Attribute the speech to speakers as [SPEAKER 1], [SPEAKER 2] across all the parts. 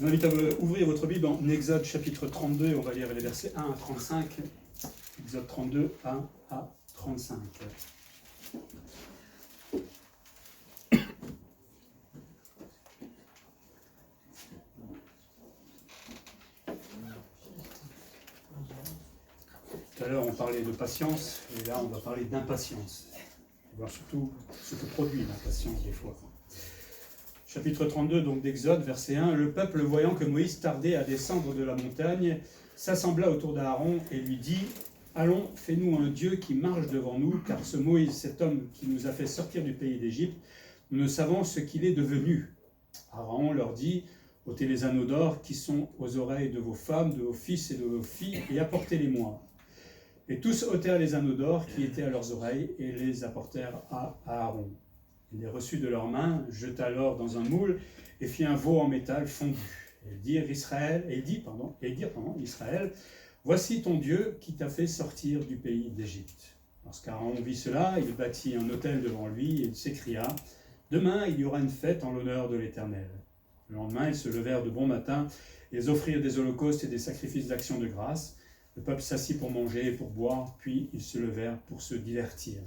[SPEAKER 1] Je vous invite à ouvrir votre Bible en Exode chapitre 32, on va lire les versets 1 à 35. Exode 32, 1 à 35. Tout à l'heure, on parlait de patience, et là, on va parler d'impatience. On va voir surtout ce que produit l'impatience des fois. Chapitre 32, donc d'Exode, verset 1. Le peuple, voyant que Moïse tardait à descendre de la montagne, s'assembla autour d'Aaron et lui dit : Allons, fais-nous un Dieu qui marche devant nous, car ce Moïse, cet homme qui nous a fait sortir du pays d'Égypte, nous ne savons ce qu'il est devenu. Aaron leur dit : ôtez les anneaux d'or qui sont aux oreilles de vos femmes, de vos fils et de vos filles, et apportez-les-moi. Et tous ôtèrent les anneaux d'or qui étaient à leurs oreilles et les apportèrent à Aaron. Il les reçut de leurs mains, jeta l'or dans un moule et fit un veau en métal fondu. Et dirent Israël, voici ton Dieu qui t'a fait sortir du pays d'Égypte. Lorsqu'Aaron vit cela, il bâtit un autel devant lui et il s'écria : demain il y aura une fête en l'honneur de l'Éternel. Le lendemain, ils se levèrent de bon matin et ils offrirent des holocaustes et des sacrifices d'action de grâce. Le peuple s'assit pour manger et pour boire, puis ils se levèrent pour se divertir.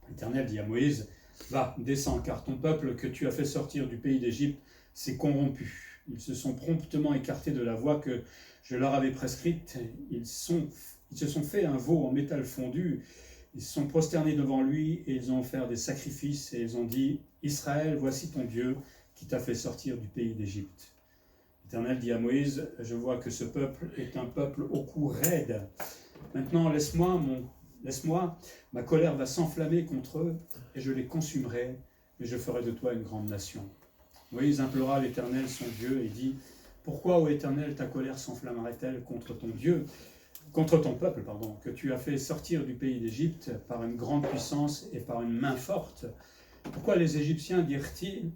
[SPEAKER 1] L'Éternel dit à Moïse : va, descends, car ton peuple que tu as fait sortir du pays d'Égypte s'est corrompu. Ils se sont promptement écartés de la voie que je leur avais prescrite. Ils se sont fait un veau en métal fondu. Ils se sont prosternés devant lui et ils ont offert des sacrifices et ils ont dit : Israël, voici ton Dieu qui t'a fait sortir du pays d'Égypte. L'Éternel dit à Moïse : je vois que ce peuple est un peuple au cou raide. Maintenant, laisse-moi, ma colère va s'enflammer contre eux et je les consumerai, et je ferai de toi une grande nation. Moïse implora l'Éternel son Dieu et dit : pourquoi, ô Éternel, ta colère s'enflammerait-elle contre ton peuple, que tu as fait sortir du pays d'Égypte par une grande puissance et par une main forte ? Pourquoi les Égyptiens diraient-ils,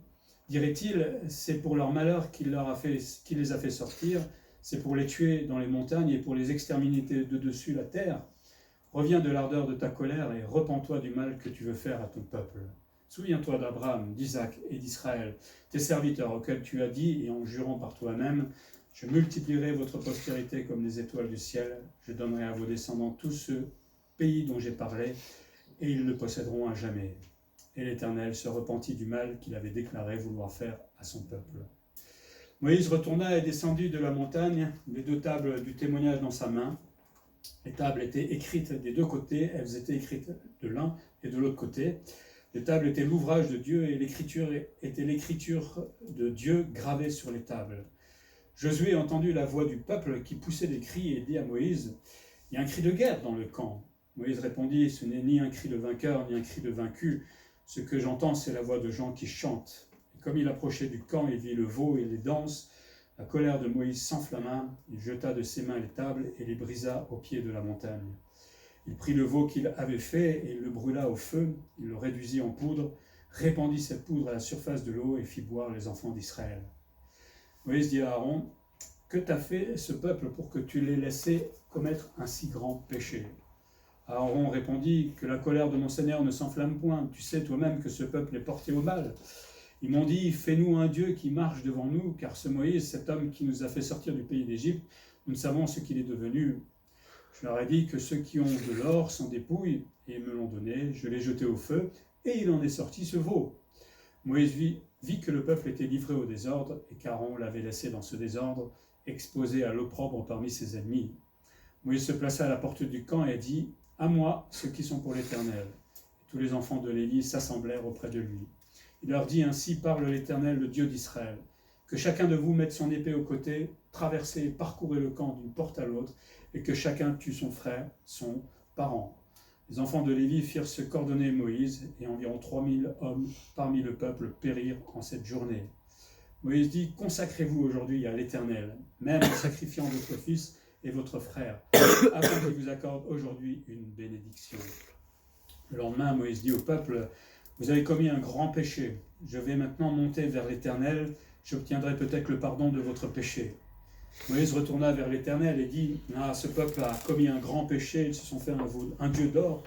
[SPEAKER 1] c'est pour leur malheur qu'il les a fait sortir, c'est pour les tuer dans les montagnes et pour les exterminer de dessus la terre ? Reviens de l'ardeur de ta colère et repens-toi du mal que tu veux faire à ton peuple. Souviens-toi d'Abraham, d'Isaac et d'Israël, tes serviteurs auxquels tu as dit, et en jurant par toi-même : je multiplierai votre postérité comme les étoiles du ciel, je donnerai à vos descendants tout ce pays dont j'ai parlé, et ils le posséderont à jamais. Et l'Éternel se repentit du mal qu'il avait déclaré vouloir faire à son peuple. Moïse retourna et descendit de la montagne, les 2 tables du témoignage dans sa main. Les tables étaient écrites des 2 côtés, elles étaient écrites de l'un et de l'autre côté. Les tables étaient l'ouvrage de Dieu et l'écriture était l'écriture de Dieu gravée sur les tables. Josué entendit la voix du peuple qui poussait des cris et dit à Moïse : il y a un cri de guerre dans le camp. Moïse répondit : ce n'est ni un cri de vainqueur ni un cri de vaincu. Ce que j'entends, c'est la voix de gens qui chantent. Et comme il approchait du camp, il vit le veau et les danses. La colère de Moïse s'enflamma, il jeta de ses mains les tables et les brisa au pied de la montagne. Il prit le veau qu'il avait fait et il le brûla au feu, il le réduisit en poudre, répandit cette poudre à la surface de l'eau et fit boire les enfants d'Israël. Moïse dit à Aaron : que t'a fait ce peuple pour que tu l'aies laissé commettre un si grand péché ? Aaron répondit : que la colère de mon Seigneur ne s'enflamme point, tu sais toi-même que ce peuple est porté au mal. Ils m'ont dit : fais-nous un Dieu qui marche devant nous, car ce Moïse, cet homme qui nous a fait sortir du pays d'Égypte, nous ne savons ce qu'il est devenu. Je leur ai dit que ceux qui ont de l'or s'en dépouillent, et ils me l'ont donné, je l'ai jeté au feu, et il en est sorti ce veau. Moïse vit que le peuple était livré au désordre, et qu'Aaron l'avait laissé dans ce désordre, exposé à l'opprobre parmi ses ennemis. Moïse se plaça à la porte du camp et dit : à moi, ceux qui sont pour l'Éternel. Et tous les enfants de Lévi s'assemblèrent auprès de lui. Il leur dit : ainsi parle l'Éternel, le Dieu d'Israël. Que chacun de vous mette son épée au côté, traversez et parcourez le camp d'une porte à l'autre, et que chacun tue son frère, son parent. Les enfants de Lévi firent se coordonner Moïse, et environ 3000 hommes parmi le peuple périrent en cette journée. Moïse dit : consacrez-vous aujourd'hui à l'Éternel, même en sacrifiant votre fils et votre frère, afin qu'il vous accorde aujourd'hui une bénédiction. Le lendemain, Moïse dit au peuple : vous avez commis un grand péché. Je vais maintenant monter vers l'Éternel. J'obtiendrai peut-être le pardon de votre péché. Moïse retourna vers l'Éternel et dit : ah, ce peuple a commis un grand péché. Ils se sont fait un dieu d'or.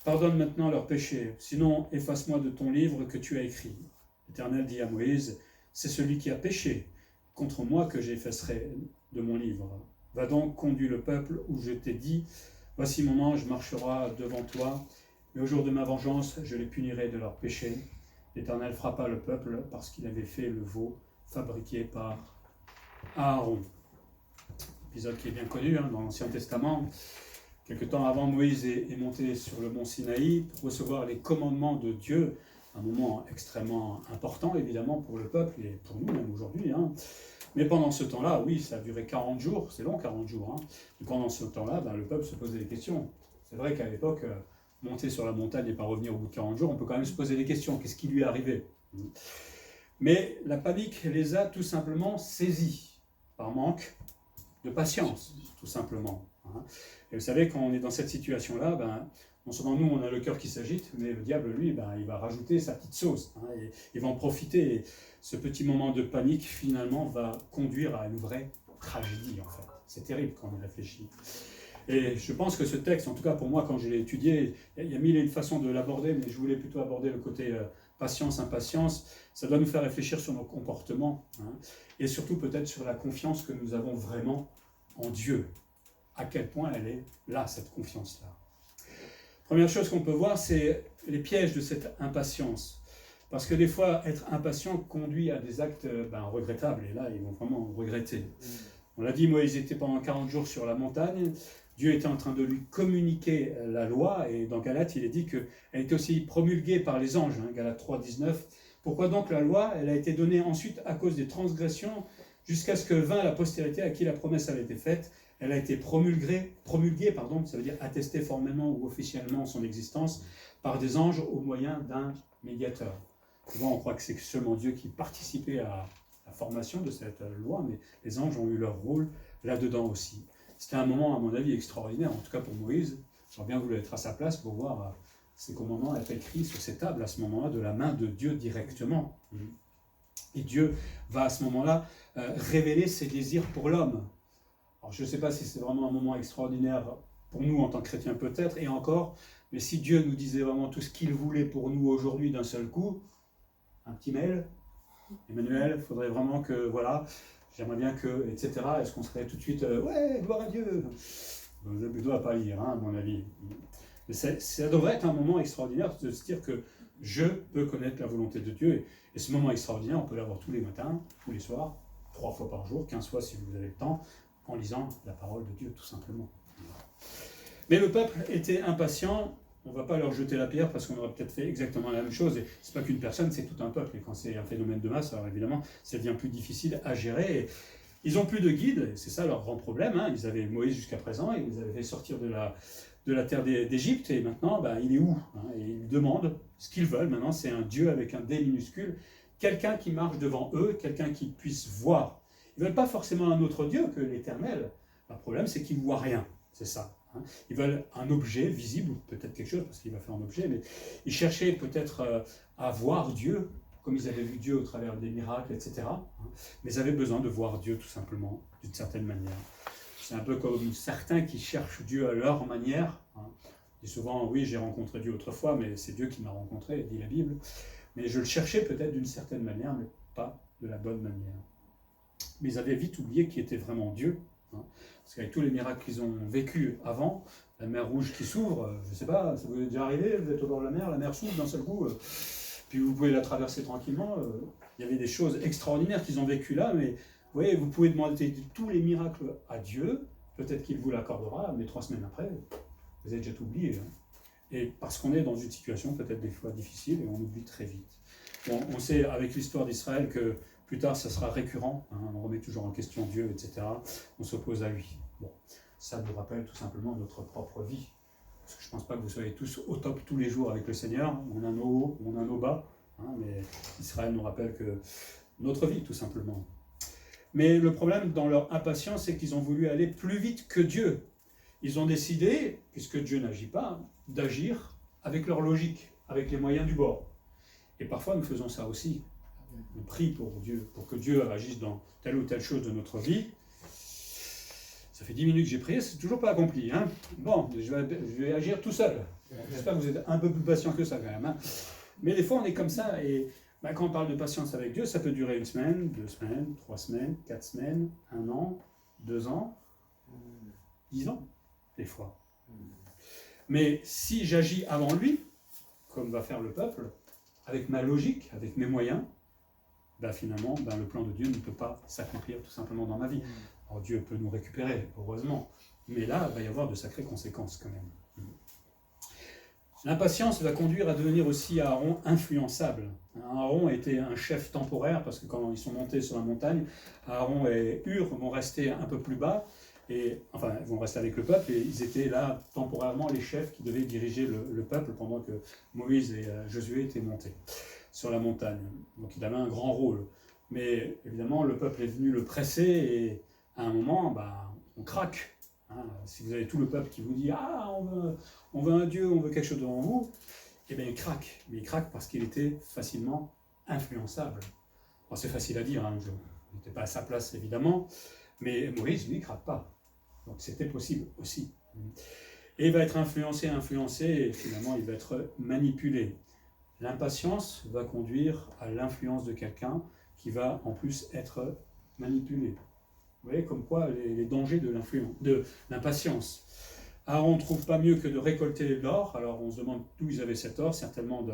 [SPEAKER 1] Pardonne maintenant leur péché. Sinon, efface-moi de ton livre que tu as écrit. L'Éternel dit à Moïse : c'est celui qui a péché. contre moi que j'effacerai de mon livre. Va donc, conduis le peuple où je t'ai dit, voici mon ange marchera devant toi, mais au jour de ma vengeance, je les punirai de leurs péchés. L'Éternel frappa le peuple parce qu'il avait fait le veau fabriqué par Aaron. Épisode qui est bien connu dans l'Ancien Testament. Quelque temps avant, Moïse est monté sur le mont Sinaï pour recevoir les commandements de Dieu, un moment extrêmement important évidemment pour le peuple et pour nous même aujourd'hui. Mais pendant ce temps-là, oui, ça a duré 40 jours, c'est long 40 jours. Et pendant ce temps-là, le peuple se posait des questions. C'est vrai qu'à l'époque, monter sur la montagne et pas revenir au bout de 40 jours, on peut quand même se poser des questions. Qu'est-ce qui lui est arrivé? Mais la panique les a tout simplement saisis, par manque de patience, tout simplement. Et vous savez, quand on est dans cette situation-là, non seulement nous, on a le cœur qui s'agite, mais le diable, lui, il va rajouter sa petite sauce. Et il va en profiter. Et ce petit moment de panique, finalement, va conduire à une vraie tragédie, en fait. C'est terrible quand on y réfléchit. Et je pense que ce texte, en tout cas pour moi, quand je l'ai étudié, il y a mille et une façons de l'aborder, mais je voulais plutôt aborder le côté patience, impatience. Ça doit nous faire réfléchir sur nos comportements, et surtout peut-être sur la confiance que nous avons vraiment en Dieu. À quel point elle est là, cette confiance-là. Première chose qu'on peut voir, c'est les pièges de cette impatience. Parce que des fois, être impatient conduit à des actes regrettables, et là, ils vont vraiment regretter. On l'a dit, Moïse était pendant 40 jours sur la montagne, Dieu était en train de lui communiquer la loi, et dans Galates, il est dit qu'elle était aussi promulguée par les anges, Galates 3, 19. Pourquoi donc la loi? Elle a été donnée ensuite à cause des transgressions, jusqu'à ce que vint la postérité à qui la promesse avait été faite. Elle a été promulguée, ça veut dire attestée formellement ou officiellement son existence, par des anges au moyen d'un médiateur. Souvent, on croit que c'est seulement Dieu qui participait à la formation de cette loi, mais les anges ont eu leur rôle là-dedans aussi. C'était un moment, à mon avis, extraordinaire, en tout cas pour Moïse. J'aurais bien voulu être à sa place pour voir ces commandements être écrits sur ces tables, à ce moment-là, de la main de Dieu directement. Et Dieu va à ce moment-là révéler ses désirs pour l'homme. Alors, je ne sais pas si c'est vraiment un moment extraordinaire pour nous en tant que chrétiens peut-être, et encore, mais si Dieu nous disait vraiment tout ce qu'il voulait pour nous aujourd'hui d'un seul coup, un petit mail, Emmanuel, il faudrait vraiment que, voilà, j'aimerais bien que, etc. Est-ce qu'on serait tout de suite, ouais, gloire à Dieu? On ne doit pas lire, à mon avis. Mais ça devrait être un moment extraordinaire de se dire que je peux connaître la volonté de Dieu. Et ce moment extraordinaire, on peut l'avoir tous les matins, tous les soirs, 3 fois par jour, 15 fois si vous avez le temps, en lisant la parole de Dieu, tout simplement. Mais le peuple était impatient. On ne va pas leur jeter la pierre parce qu'on aurait peut-être fait exactement la même chose. Et ce n'est pas qu'une personne, c'est tout un peuple. Et quand c'est un phénomène de masse, alors évidemment, ça devient plus difficile à gérer. Et ils n'ont plus de guide, c'est ça leur grand problème. Ils avaient Moïse jusqu'à présent, ils les avaient fait sortir de la terre d'Égypte. Et maintenant, il est où? Et ils demandent ce qu'ils veulent. Maintenant, c'est un Dieu avec un D minuscule. Quelqu'un qui marche devant eux, quelqu'un qui puisse voir. Ils ne veulent pas forcément un autre Dieu que l'Éternel. Le problème, c'est qu'ils ne voient rien. C'est ça. Ils veulent un objet visible, ou peut-être quelque chose, parce qu'il va faire un objet, mais ils cherchaient peut-être à voir Dieu, comme ils avaient vu Dieu au travers des miracles, etc. Mais ils avaient besoin de voir Dieu, tout simplement, d'une certaine manière. C'est un peu comme certains qui cherchent Dieu à leur manière. Et souvent, oui, j'ai rencontré Dieu autrefois, mais c'est Dieu qui m'a rencontré, dit la Bible. Mais je le cherchais peut-être d'une certaine manière, mais pas de la bonne manière. Mais ils avaient vite oublié qui était vraiment Dieu. Parce qu'avec tous les miracles qu'ils ont vécu avant, la mer Rouge qui s'ouvre, je ne sais pas, ça vous est déjà arrivé, vous êtes au bord de la mer s'ouvre d'un seul coup, puis vous pouvez la traverser tranquillement. Il y avait des choses extraordinaires qu'ils ont vécues là, mais vous voyez, vous pouvez demander tous les miracles à Dieu, peut-être qu'il vous l'accordera, mais 3 semaines après, vous avez déjà tout oublié. Et parce qu'on est dans une situation peut-être des fois difficile et on oublie très vite. Bon, on sait avec l'histoire d'Israël que plus tard, ça sera récurrent, on remet toujours en question Dieu, etc. On s'oppose à lui. Bon, ça nous rappelle tout simplement notre propre vie. Parce que je ne pense pas que vous soyez tous au top tous les jours avec le Seigneur. On a nos hauts, on a nos bas. Mais Israël nous rappelle que notre vie, tout simplement. Mais le problème dans leur impatience, c'est qu'ils ont voulu aller plus vite que Dieu. Ils ont décidé, puisque Dieu n'agit pas, d'agir avec leur logique, avec les moyens du bord. Et parfois, nous faisons ça aussi. On prie pour Dieu, pour que Dieu agisse dans telle ou telle chose de notre vie. Ça fait 10 minutes que j'ai prié, c'est toujours pas accompli. Bon, je vais agir tout seul. J'espère que vous êtes un peu plus patient que ça quand même. Mais des fois, on est comme ça et Ben, quand on parle de patience avec Dieu, ça peut durer 1 semaine, 2 semaines, 3 semaines, 4 semaines, 1 an, 2 ans, 10 ans, des fois. Mais si j'agis avant lui, comme va faire le peuple, avec ma logique, avec mes moyens, ben finalement, ben le plan de Dieu ne peut pas s'accomplir tout simplement dans ma vie. Alors Dieu peut nous récupérer, heureusement, mais là, il va y avoir de sacrées conséquences quand même. L'impatience va conduire à devenir aussi Aaron influençable. Aaron était un chef temporaire, parce que quand ils sont montés sur la montagne, Aaron et Hur vont rester un peu plus bas, et, enfin, ils vont rester avec le peuple, et ils étaient là temporairement les chefs qui devaient diriger le peuple pendant que Moïse et Josué étaient montés sur la montagne. Donc il avait un grand rôle. Mais évidemment, le peuple est venu le presser, et à un moment, bah, on craque. Hein, si vous avez tout le peuple qui vous dit « Ah, on veut un Dieu, on veut quelque chose devant vous », eh bien il craque. Mais il craque parce qu'il était facilement influençable. Bon, c'est facile à dire, hein, je n'étais pas à sa place évidemment, mais Moïse, lui, il ne craque pas. Donc c'était possible aussi. Et il va être influencé, et finalement il va être manipulé. L'impatience va conduire à l'influence de quelqu'un qui va en plus être manipulé. Vous voyez comme quoi les dangers de l'impatience. Aaron ne trouve pas mieux que de récolter l'or. Alors on se demande d'où ils avaient cet or. Certainement,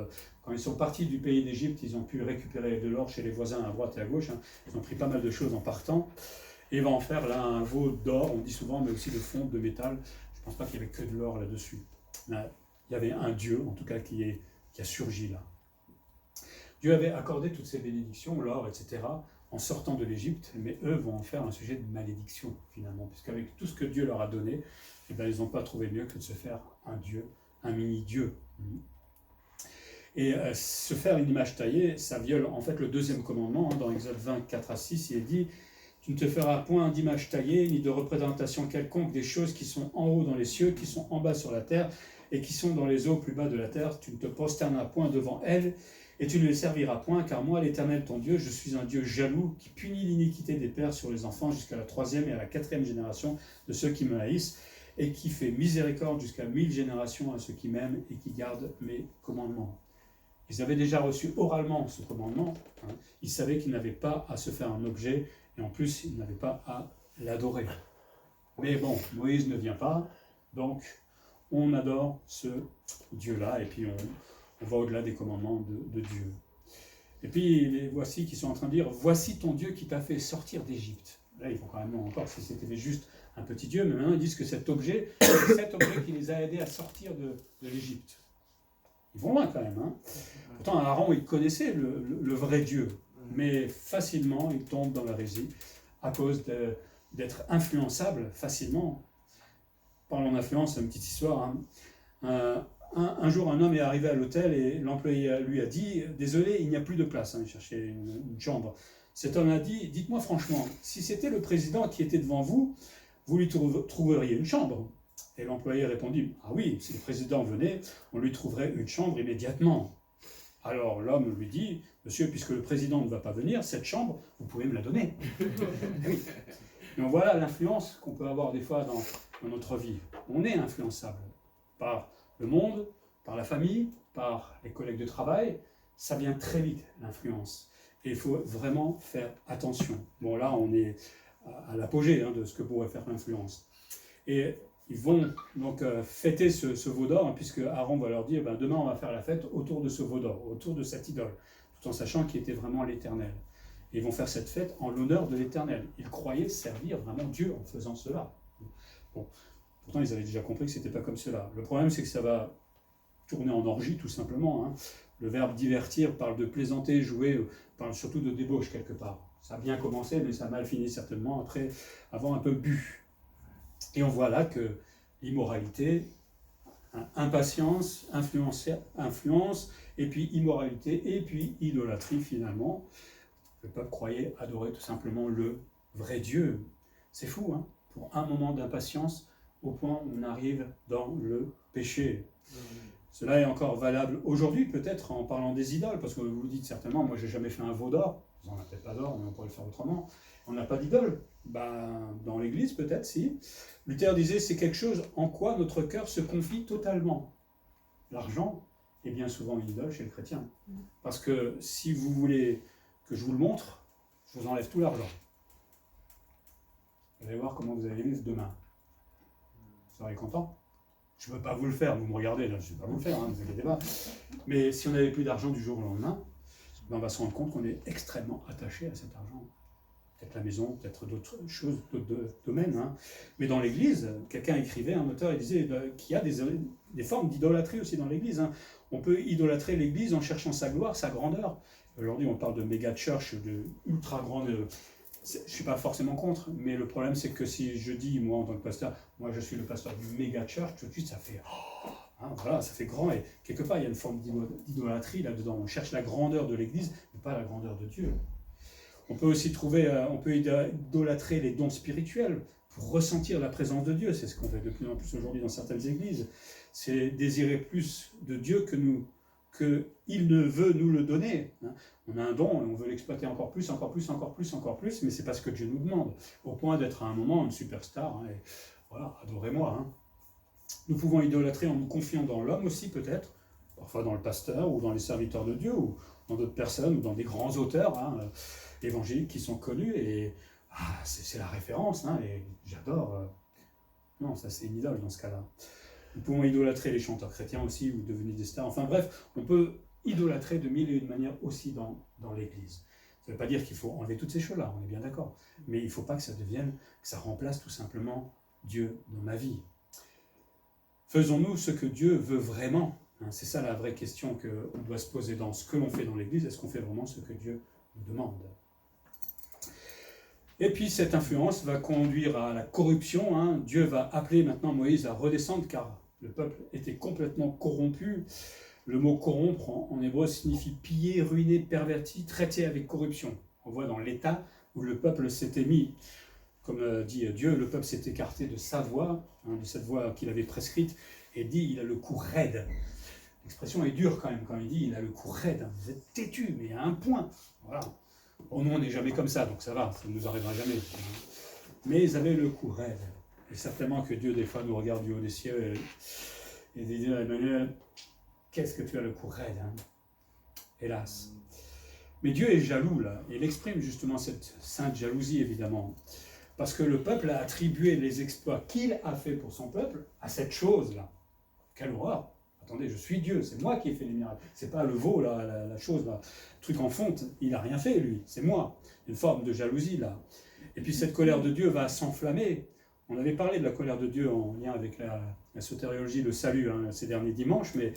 [SPEAKER 1] quand ils sont partis du pays d'Égypte, ils ont pu récupérer de l'or chez les voisins à droite et à gauche. Hein. Ils ont pris pas mal de choses en partant. Et il va en faire là un veau d'or, on dit souvent, mais aussi de fonte, de métal. Je ne pense pas qu'il y avait que de l'or là-dessus. Là, il y avait un Dieu, en tout cas, qui a surgi là. Dieu avait accordé toutes ces bénédictions, l'or, etc., en sortant de l'Égypte, mais eux vont en faire un sujet de malédiction, finalement, puisqu'avec tout ce que Dieu leur a donné, eh bien, ils n'ont pas trouvé mieux que de se faire un Dieu, un mini-Dieu. Et se faire une image taillée, ça viole en fait le deuxième commandement, hein, dans Exode 20, 4 à 6, il est dit « Tu ne te feras point d'image taillée, ni de représentation quelconque des choses qui sont en haut dans les cieux, qui sont en bas sur la terre, et qui sont dans les eaux plus bas de la terre. Tu ne te prosterneras point devant elles, et tu ne les serviras point, car moi, l'Éternel ton Dieu, je suis un Dieu jaloux, qui punit l'iniquité des pères sur les enfants jusqu'à la 3e et à la 4e génération de ceux qui me haïssent, et qui fait miséricorde jusqu'à 1000 générations à ceux qui m'aiment et qui gardent mes commandements. » Ils avaient déjà reçu oralement ce commandement. Hein. Ils savaient qu'ils n'avaient pas à se faire un objet, et en plus, ils n'avaient pas à l'adorer. Mais bon, Moïse ne vient pas, donc on adore ce Dieu-là, et puis on va au-delà des commandements de Dieu. Et puis, les voici qui sont en train de dire « Voici ton Dieu qui t'a fait sortir d'Égypte ». Là, ils font quand même encore, si c'était juste un petit Dieu, mais maintenant ils disent que cet objet, c'est cet objet qui les a aidés à sortir de l'Égypte. Ils vont loin quand même. Hein. Pourtant, Aaron, il connaissait le vrai Dieu, mais facilement, il tombe dans l'hérésie à cause d'être influençable facilement. Parlons d'influence, une petite histoire. Hein. Un jour, un homme est arrivé à l'hôtel et l'employé lui a dit « Désolé, il n'y a plus de place. Hein. » Il cherchait une chambre. Cet homme a dit « Dites-moi franchement, si c'était le président qui était devant vous, vous lui trouveriez une chambre ?» Et l'employé répondit « Ah oui, si le président venait, on lui trouverait une chambre immédiatement. » Alors l'homme lui dit « Monsieur, puisque le président ne va pas venir, cette chambre, vous pouvez me la donner. » Oui. Et voilà l'influence qu'on peut avoir des fois dans notre vie. On est influençable par le monde, par la famille, par les collègues de travail. Ça vient très vite, l'influence. Et il faut vraiment faire attention. Bon, là, on est à l'apogée de ce que pourrait faire l'influence. Et ils vont donc fêter ce veau d'or, puisque Aaron va leur dire demain on va faire la fête autour de ce veau d'or, autour de cette idole, tout en sachant qu'il était vraiment l'Éternel. Et ils vont faire cette fête en l'honneur de l'Éternel. Ils croyaient servir vraiment Dieu en faisant cela. Bon, pourtant ils avaient déjà compris que ce n'était pas comme cela. Le problème c'est que ça va tourner en orgie tout simplement. Hein. Le verbe divertir parle de plaisanter, jouer, parle surtout de débauche quelque part. Ça a bien commencé, mais ça a mal fini certainement après avoir un peu bu. Et on voit là que l'immoralité, impatience, influence, et puis immoralité, et puis idolâtrie finalement. Le peuple croyait adorer tout simplement le vrai Dieu. C'est fou, hein, pour un moment d'impatience, au point où on arrive dans le péché. Cela est encore valable aujourd'hui, peut-être, en parlant des idoles, parce que vous vous dites certainement, moi j'ai jamais fait un veau d'or, on n'a peut-être pas d'or, mais on pourrait le faire autrement. On n'a pas d'idole. Dans l'église, peut-être, si. Luther disait, c'est quelque chose en quoi notre cœur se confie totalement. L'argent, est bien souvent une idole chez le chrétien. Parce que si vous voulez que je vous le montre, je vous enlève tout l'argent. Vous allez voir comment vous allez vivre demain. Vous serez content. Je ne peux pas vous le faire, vous me regardez, là, je ne vais pas vous le faire, ne vous inquiétez pas. Mais si on n'avait plus d'argent du jour au lendemain, ben on va se rendre compte qu'on est extrêmement attaché à cet argent. Peut-être la maison, peut-être d'autres choses, d'autres domaines. Mais dans l'Église, quelqu'un écrivait, un auteur, il disait qu'il y a des formes d'idolâtrie aussi dans l'Église. On peut idolâtrer l'Église en cherchant sa gloire, sa grandeur. Aujourd'hui, on parle de méga church, de ultra grande. Je ne suis pas forcément contre, mais le problème, c'est que si je dis, moi, en tant que pasteur, moi, je suis le pasteur du méga church, tout de suite, ça fait... voilà, ça fait grand. Et quelque part, il y a une forme d'idolâtrie là-dedans. On cherche la grandeur de l'Église, mais pas la grandeur de Dieu. On peut aussi on peut idolâtrer les dons spirituels pour ressentir la présence de Dieu. C'est ce qu'on fait de plus en plus aujourd'hui dans certaines églises. C'est désirer plus de Dieu qu'il ne veut nous le donner. On a un don et on veut l'exploiter encore plus, mais c'est pas ce que Dieu nous demande. Au point d'être à un moment une superstar. Et voilà, adorez-moi. Nous pouvons idolâtrer en nous confiant dans l'homme aussi peut-être, parfois dans le pasteur ou dans les serviteurs de Dieu ou dans d'autres personnes ou dans des grands auteurs évangéliques qui sont connus et c'est la référence et j'adore. Non, ça c'est une idole dans ce cas-là. Nous pouvons idolâtrer les chanteurs chrétiens aussi ou devenir des stars. Enfin bref, on peut idolâtrer de mille et une manières aussi dans l'Église. Ça ne veut pas dire qu'il faut enlever toutes ces choses-là, on est bien d'accord. Mais il ne faut pas que ça remplace tout simplement Dieu dans ma vie. Faisons-nous ce que Dieu veut vraiment? C'est ça la vraie question qu'on doit se poser dans ce que l'on fait dans l'Église. Est-ce qu'on fait vraiment ce que Dieu nous demande? Et puis cette influence va conduire à la corruption. Dieu va appeler maintenant Moïse à redescendre car le peuple était complètement corrompu. Le mot corrompre en hébreu signifie piller, ruiner, pervertir, traiter avec corruption. On voit dans l'état où le peuple s'était mis. Comme dit Dieu, le peuple s'est écarté de sa voie, de cette voie qu'il avait prescrite, et dit il a le cou raide. L'expression est dure quand même quand il dit il a le cou raide. Vous êtes têtu, mais à un point. Voilà. Bon, nous on n'est jamais comme ça, donc ça va, ça ne nous arrivera jamais. Mais ils avaient le cou raide. Et certainement que Dieu des fois nous regarde du haut des cieux et dit Emmanuel, qu'est-ce que tu as le cou raide, Hélas. Mais Dieu est jaloux là, et il exprime justement cette sainte jalousie évidemment. Parce que le peuple a attribué les exploits qu'il a fait pour son peuple à cette chose-là. Quelle horreur! Attendez, je suis Dieu, c'est moi qui ai fait les miracles. C'est pas le veau, là, la chose, là, le truc en fonte. Il n'a rien fait, lui, c'est moi. Une forme de jalousie, là. Et puis cette colère de Dieu va s'enflammer. On avait parlé de la colère de Dieu en lien avec la sotériologie, le salut, ces derniers dimanches, mais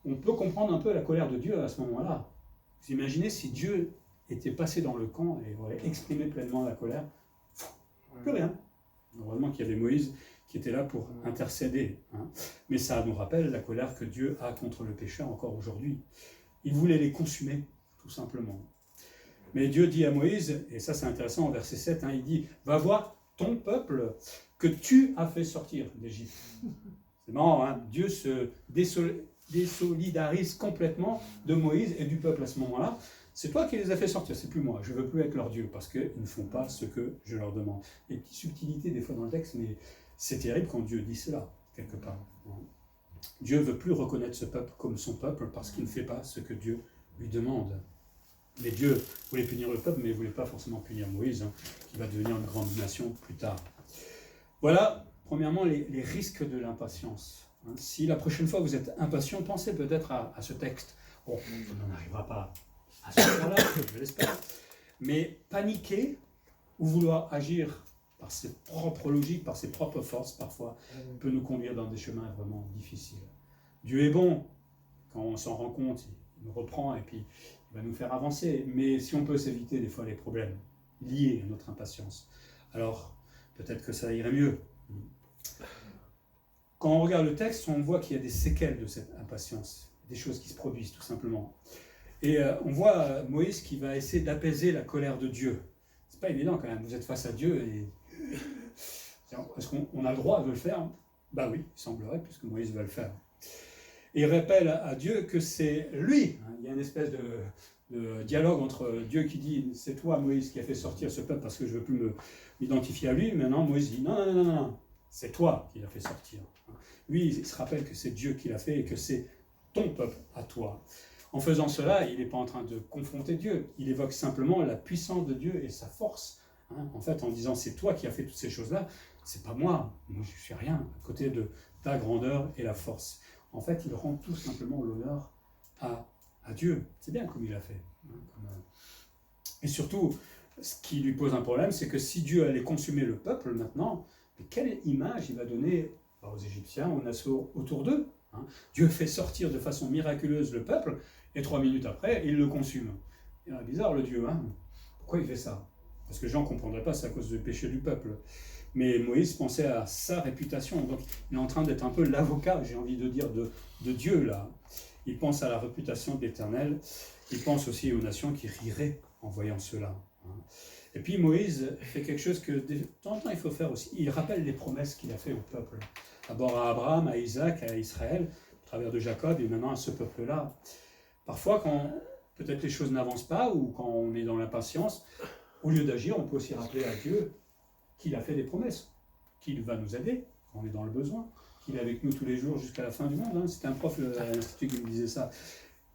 [SPEAKER 1] on peut comprendre un peu la colère de Dieu à ce moment-là. Vous imaginez si Dieu était passé dans le camp et aurait exprimé pleinement la colère? Plus rien. Heureusement qu'il y avait Moïse qui était là pour intercéder. Mais ça nous rappelle la colère que Dieu a contre le péché encore aujourd'hui. Il voulait les consumer, tout simplement. Mais Dieu dit à Moïse, et ça c'est intéressant, en verset 7, il dit « Va voir ton peuple que tu as fait sortir d'Égypte. » C'est marrant, Dieu se désolidarise complètement de Moïse et du peuple à ce moment-là. C'est toi qui les as fait sortir, c'est plus moi. Je ne veux plus être leur Dieu parce qu'ils ne font pas ce que je leur demande. Il y a une petite subtilité des fois dans le texte, mais c'est terrible quand Dieu dit cela, quelque part. Dieu ne veut plus reconnaître ce peuple comme son peuple parce qu'il ne fait pas ce que Dieu lui demande. Mais Dieu voulait punir le peuple, mais il ne voulait pas forcément punir Moïse, qui va devenir une grande nation plus tard. Voilà, premièrement, les risques de l'impatience. Si la prochaine fois vous êtes impatient, pensez peut-être à ce texte. Bon, on n'en arrivera pas à ce moment-là, je l'espère. Mais paniquer ou vouloir agir par ses propres logiques, par ses propres forces, parfois, peut nous conduire dans des chemins vraiment difficiles. Dieu est bon. Quand on s'en rend compte, il nous reprend et puis il va nous faire avancer. Mais si on peut s'éviter des fois les problèmes liés à notre impatience, alors peut-être que ça irait mieux. Quand on regarde le texte, on voit qu'il y a des séquelles de cette impatience, des choses qui se produisent tout simplement. Et on voit Moïse qui va essayer d'apaiser la colère de Dieu. C'est pas évident quand même, vous êtes face à Dieu et... Est-ce qu'on a le droit de le faire? Ben oui, il semblerait, puisque Moïse va le faire. Et il rappelle à Dieu que c'est lui. Il y a une espèce de dialogue entre Dieu qui dit « C'est toi, Moïse, qui a fait sortir ce peuple parce que je ne veux plus m'identifier à lui. » Maintenant, Moïse dit « Non, c'est toi qui l'as fait sortir. » Lui, il se rappelle que c'est Dieu qui l'a fait et que c'est ton peuple à toi. En faisant cela, il n'est pas en train de confronter Dieu, il évoque simplement la puissance de Dieu et sa force. En fait, en disant c'est toi qui as fait toutes ces choses-là, c'est pas moi je ne suis rien à côté de ta grandeur et la force. En fait, il rend tout simplement l'honneur à Dieu. C'est bien comme il a fait. Et surtout, ce qui lui pose un problème, c'est que si Dieu allait consumer le peuple maintenant, mais quelle image il va donner aux Égyptiens, aux nations autour d'eux? Dieu fait sortir de façon miraculeuse le peuple, et 3 minutes après, il le consume. C'est bizarre le Dieu, pourquoi il fait ça? Parce que les gens ne comprendraient pas, c'est à cause du péché du peuple. Mais Moïse pensait à sa réputation, donc il est en train d'être un peu l'avocat, j'ai envie de dire, de Dieu là. Il pense à la réputation de l'Éternel, il pense aussi aux nations qui riraient en voyant cela. Et puis Moïse fait quelque chose que de temps en temps il faut faire aussi, il rappelle les promesses qu'il a fait au peuple. D'abord à Abraham, à Isaac, à Israël, au travers de Jacob, et maintenant à ce peuple-là. Parfois, quand peut-être les choses n'avancent pas, ou quand on est dans l'impatience, au lieu d'agir, on peut aussi rappeler à Dieu qu'il a fait des promesses, qu'il va nous aider quand on est dans le besoin, qu'il est avec nous tous les jours jusqu'à la fin du monde. C'était un prof à l'Institut qui me disait ça.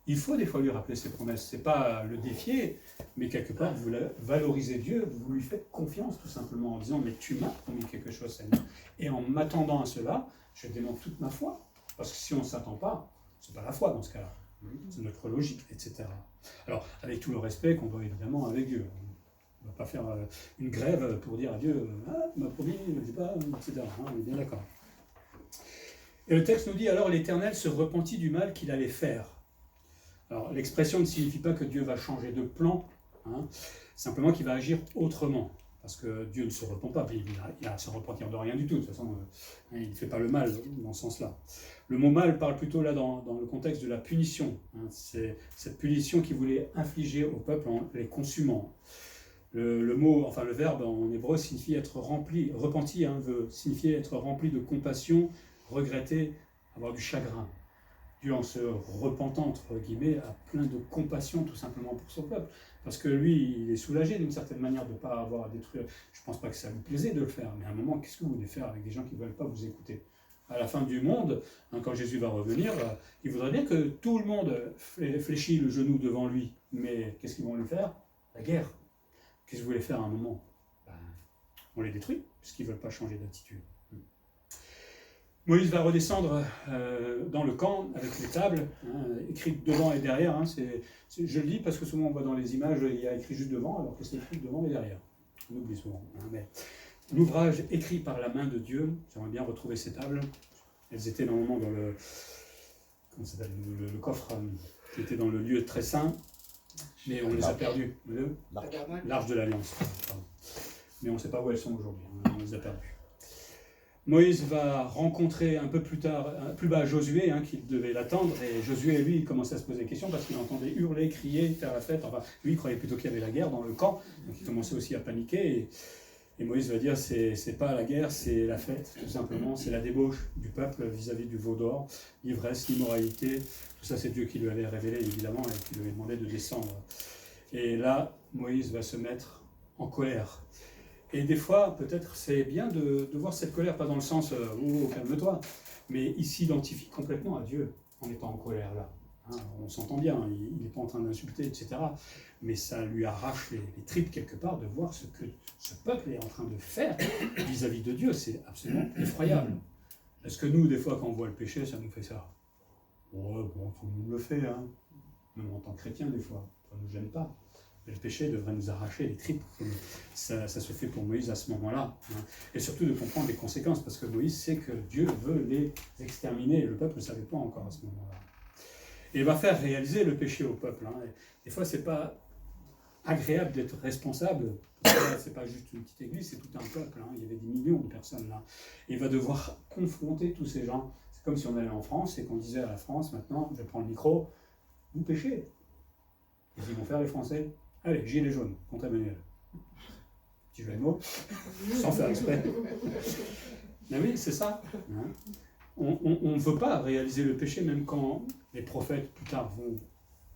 [SPEAKER 1] Il faut des fois lui rappeler ses promesses. Ce n'est pas le défier, mais quelque part, vous valorisez Dieu, vous lui faites confiance tout simplement en disant « mais tu m'as promis quelque chose, Seigneur ». Et en m'attendant à cela, je démontre toute ma foi. Parce que si on ne s'attend pas, ce n'est pas la foi dans ce cas-là. C'est notre logique, etc. Alors, avec tout le respect qu'on doit évidemment avec Dieu. On ne va pas faire une grève pour dire à Dieu « ah, tu m'as promis, je ne sais pas », etc. On est bien d'accord. Et le texte nous dit « alors l'Éternel se repentit du mal qu'il allait faire ». Alors, l'expression ne signifie pas que Dieu va changer de plan, simplement qu'il va agir autrement. Parce que Dieu ne se repent pas, il va se repentir de rien du tout. De toute façon, il ne fait pas le mal dans ce sens-là. Le mot mal parle plutôt là dans le contexte de la punition. C'est cette punition qu'il voulait infliger au peuple en les consumant. Le verbe en hébreu signifie être rempli, repenti veut signifier être rempli de compassion, regretter, avoir du chagrin. Dieu, en se repentant, entre guillemets, a plein de compassion tout simplement pour son peuple. Parce que lui, il est soulagé d'une certaine manière de ne pas avoir à détruire. Je ne pense pas que ça lui plaisait de le faire, mais à un moment, qu'est-ce que vous voulez faire avec des gens qui ne veulent pas vous écouter? À la fin du monde, quand Jésus va revenir, il voudrait bien que tout le monde fléchit le genou devant lui. Mais qu'est-ce qu'ils vont lui faire? La guerre. Qu'est-ce que vous voulez faire à un moment? On les détruit, puisqu'ils ne veulent pas changer d'attitude. Moïse va redescendre dans le camp avec les tables, écrites devant et derrière. Je le dis parce que souvent on voit dans les images, il y a écrit juste devant, alors que c'est écrit devant et derrière. On oublie souvent. Mais l'ouvrage écrit par la main de Dieu, j'aimerais bien retrouver ces tables. Elles étaient normalement dans le coffre qui était dans le lieu très saint, mais on les a perdues. L'Arche de l'Alliance. Mais on ne sait pas où elles sont aujourd'hui, on les a perdues. Moïse va rencontrer un peu plus tard, plus bas, Josué, qui devait l'attendre, et Josué, lui, il commençait à se poser des questions parce qu'il entendait hurler, crier, faire la fête. Enfin, lui, il croyait plutôt qu'il y avait la guerre dans le camp, donc il commençait aussi à paniquer. Et Moïse va dire, c'est pas la guerre, c'est la fête, tout simplement. C'est la débauche du peuple vis-à-vis du veau d'or, l'ivresse, l'immoralité. Tout ça, c'est Dieu qui lui avait révélé, évidemment, et qui lui avait demandé de descendre. Et là, Moïse va se mettre en colère. Et des fois, peut-être, c'est bien de voir cette colère, pas dans le sens « oh, calme-toi », mais il s'identifie complètement à Dieu en étant en colère là. On s'entend bien, il n'est pas en train d'insulter, etc. Mais ça lui arrache les tripes quelque part de voir ce que ce peuple est en train de faire vis-à-vis de Dieu. C'est absolument effroyable. Est-ce que nous, des fois, quand on voit le péché, ça nous fait ça? Ouais, bon, tout le monde le fait, même en tant que chrétien, des fois, ça ne nous gêne pas. Le péché devrait nous arracher les tripes. Ça se fait pour Moïse à ce moment-là. Et surtout de comprendre les conséquences, parce que Moïse sait que Dieu veut les exterminer, et le peuple ne savait pas encore à ce moment-là. Et il va faire réaliser le péché au peuple. Des fois, ce n'est pas agréable d'être responsable. Ce n'est pas juste une petite église, c'est tout un peuple. Il y avait des millions de personnes là. Et il va devoir confronter tous ces gens. C'est comme si on allait en France et qu'on disait à la France, maintenant, je prends le micro, vous péchez. Qu'est-ce qu'ils vont faire les Français? Allez, gilet jaune contre Emmanuel. Petit jeu de mots, sans faire exprès. Mais oui, c'est ça. On ne veut pas réaliser le péché, même quand les prophètes, plus tard, vont,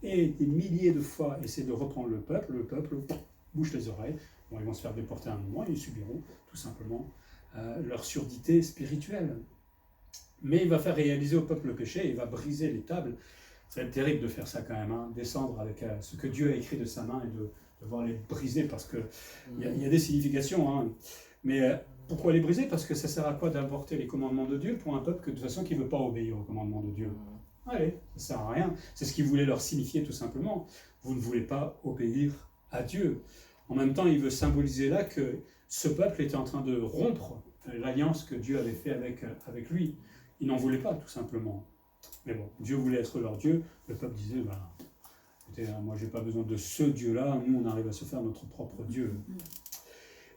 [SPEAKER 1] et des milliers de fois, essayer de reprendre le peuple bouche les oreilles. Bon, ils vont se faire déporter à un moment, et ils subiront tout simplement leur surdité spirituelle. Mais il va faire réaliser au peuple le péché, il va briser les tables. Ça va être terrible de faire ça quand même, hein, descendre avec ce que Dieu a écrit de sa main et de devoir les briser, parce qu'il y a des significations. Hein. Mais pourquoi les briser? Parce que ça sert à quoi d'apporter les commandements de Dieu pour un peuple que de toute façon qui ne veut pas obéir aux commandements de Dieu? Allez, ça ne sert à rien. C'est ce qu'il voulait leur signifier tout simplement. Vous ne voulez pas obéir à Dieu. En même temps, il veut symboliser là que ce peuple était en train de rompre l'alliance que Dieu avait fait avec lui. Il n'en voulait pas, tout simplement. Mais bon, Dieu voulait être leur Dieu. Le peuple disait, écoutez, moi, je n'ai pas besoin de ce Dieu-là. Nous, on arrive à se faire notre propre Dieu.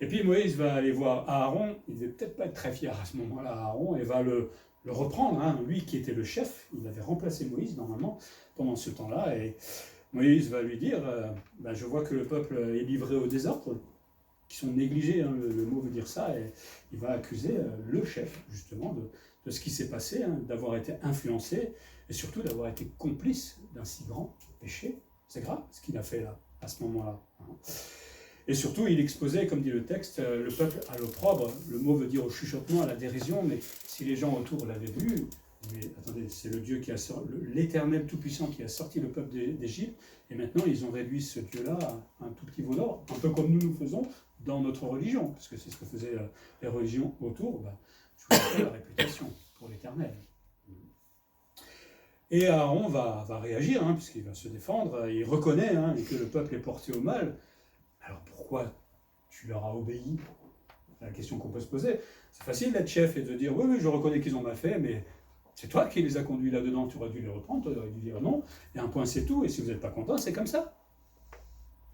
[SPEAKER 1] Et puis Moïse va aller voir Aaron. Il ne devait peut-être pas être très fier à ce moment-là, Aaron, et va le reprendre. Hein. Lui qui était le chef, il avait remplacé Moïse, normalement, pendant ce temps-là. Et Moïse va lui dire, je vois que le peuple est livré au désordre, qui sont négligés, hein, le mot veut dire ça, et il va accuser le chef, justement, de ce qui s'est passé, hein, d'avoir été influencé, et surtout d'avoir été complice d'un si grand péché. C'est grave ce qu'il a fait là, à ce moment-là. Hein. Et surtout, il exposait, comme dit le texte, le peuple à l'opprobre. Le mot veut dire au chuchotement, à la dérision, mais si les gens autour l'avaient vu, mais attendez, c'est le Dieu l'Éternel Tout-Puissant qui a sorti le peuple d'Égypte, et maintenant ils ont réduit ce Dieu-là à un tout petit veau d'or, un peu comme nous faisons dans notre religion, parce que c'est ce que faisaient les religions autour. Je vous rappelle la réputation pour l'Éternel. Et Aaron va réagir, hein, puisqu'il va se défendre, il reconnaît que le peuple est porté au mal. Alors pourquoi tu leur as obéi? C'est la question qu'on peut se poser. C'est facile d'être chef et de dire, oui, je reconnais qu'ils ont mal fait, mais c'est toi qui les as conduits là-dedans, tu aurais dû les reprendre, tu aurais dû dire non, et un point c'est tout, et si vous n'êtes pas content, c'est comme ça.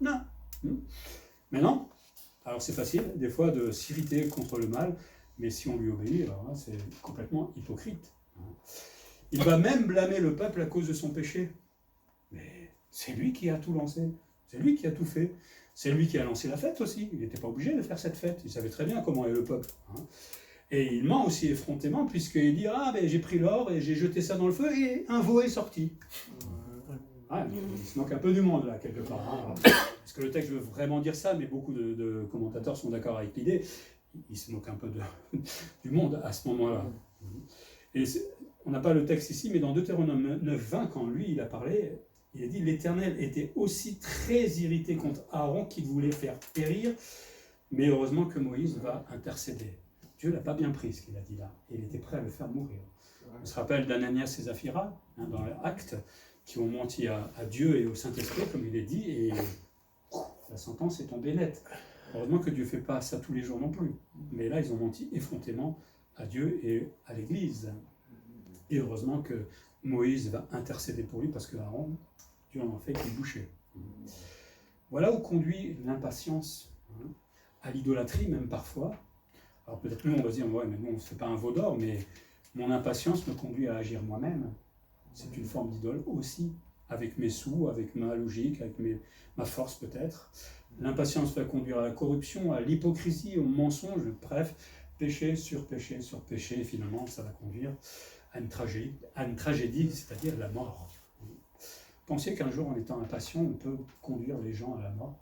[SPEAKER 1] Non. Mais non. Alors c'est facile, des fois, de s'irriter contre le mal, mais si on lui obéit, alors là, c'est complètement hypocrite. Il va même blâmer le peuple à cause de son péché. Mais c'est lui qui a tout lancé, c'est lui qui a tout fait. C'est lui qui a lancé la fête aussi, il n'était pas obligé de faire cette fête, il savait très bien comment est le peuple. Hein. Et il ment aussi effrontément, puisqu'il dit, j'ai pris l'or et j'ai jeté ça dans le feu et un veau est sorti. Il se moque un peu du monde là, quelque part. Hein. Parce que le texte veut vraiment dire ça, mais beaucoup de commentateurs sont d'accord avec l'idée. Il se moque un peu du monde à ce moment-là. Et on n'a pas le texte ici, mais dans Deutéronome 9:20, quand lui il a parlé, il a dit « L'Éternel était aussi très irrité contre Aaron qu'il voulait faire périr, mais heureusement que Moïse va intercéder. » Dieu ne l'a pas bien pris, ce qu'il a dit là. Et il était prêt à le faire mourir. On se rappelle d'Ananias et Saphira, dans l'Acte, qui ont menti à Dieu et au Saint-Esprit, comme il est dit, et la sentence est tombée nette. Heureusement que Dieu ne fait pas ça tous les jours non plus. Mais là, ils ont menti effrontément à Dieu et à l'Église. Et heureusement que Moïse va intercéder pour lui, parce que Aaron, Dieu en a fait qu'il bouchait. Voilà où conduit l'impatience, à l'idolâtrie même parfois. Alors peut-être nous on va se dire, ouais mais non, c'est pas un veau d'or, mais mon impatience me conduit à agir moi-même. C'est une forme d'idole aussi, avec mes sous, avec ma logique, avec ma force peut-être. L'impatience va conduire à la corruption, à l'hypocrisie, au mensonge, bref, péché sur péché sur péché, et finalement ça va conduire à une tragédie, c'est-à-dire la mort. Pensez qu'un jour, en étant impatient, on peut conduire les gens à la mort.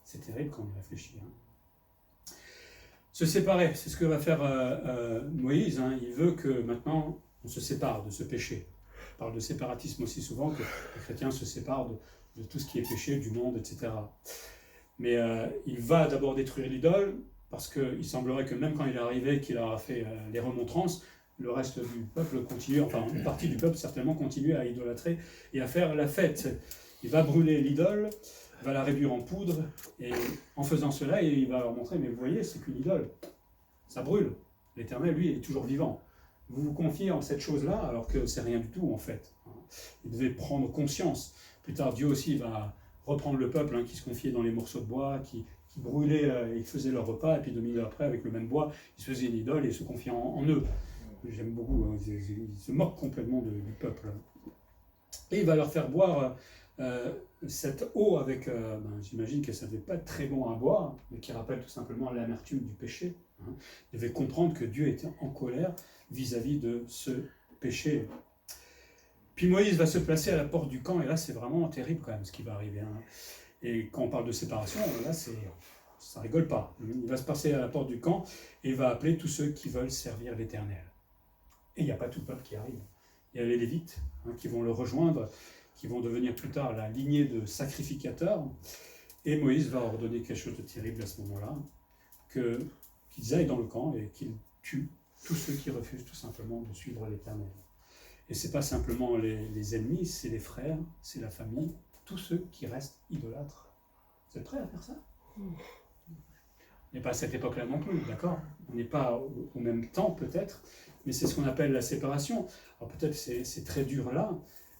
[SPEAKER 1] C'est terrible quand on y réfléchit. Se séparer, c'est ce que va faire Moïse. Il veut que maintenant, on se sépare de ce péché. On parle de séparatisme aussi souvent, que les chrétiens se séparent de tout ce qui est péché, du monde, etc. Mais il va d'abord détruire l'idole, parce qu'il semblerait que même quand il est arrivé, qu'il aura fait les remontrances, le reste du peuple continue, enfin une partie du peuple certainement continue à idolâtrer et à faire la fête. Il va brûler l'idole, va la réduire en poudre, et en faisant cela, il va leur montrer, mais vous voyez, c'est qu'une idole, ça brûle. L'Éternel, lui, est toujours vivant. Vous vous confiez en cette chose-là, alors que c'est rien du tout, en fait. Il devait prendre conscience. Plus tard, Dieu aussi va reprendre le peuple qui se confiait dans les morceaux de bois, qui brûlaient, ils faisaient leur repas, et puis 2000 ans après, avec le même bois, ils se faisaient une idole et se confiaient en eux. J'aime beaucoup, il se moque complètement du peuple. Et il va leur faire boire cette eau avec, j'imagine que ça ne devait pas être très bon à boire, mais qui rappelle tout simplement l'amertume du péché. Il devait comprendre que Dieu était en colère vis-à-vis de ce péché. Puis Moïse va se placer à la porte du camp, et là c'est vraiment terrible quand même ce qui va arriver. Et quand on parle de séparation, là ça rigole pas. Il va se passer à la porte du camp et il va appeler tous ceux qui veulent servir l'Éternel. Et il n'y a pas tout le peuple qui arrive. Il y a les Lévites qui vont le rejoindre, qui vont devenir plus tard la lignée de sacrificateurs. Et Moïse va ordonner quelque chose de terrible à ce moment-là, qu'ils aillent dans le camp et qu'ils tuent tous ceux qui refusent tout simplement de suivre l'Éternel. Et ce n'est pas simplement les ennemis, c'est les frères, c'est la famille, tous ceux qui restent idolâtres. Vous êtes prêts à faire ça? On n'est pas à cette époque-là non plus, d'accord? On n'est pas au même temps peut-être, mais c'est ce qu'on appelle la séparation. Alors peut-être c'est très dur là,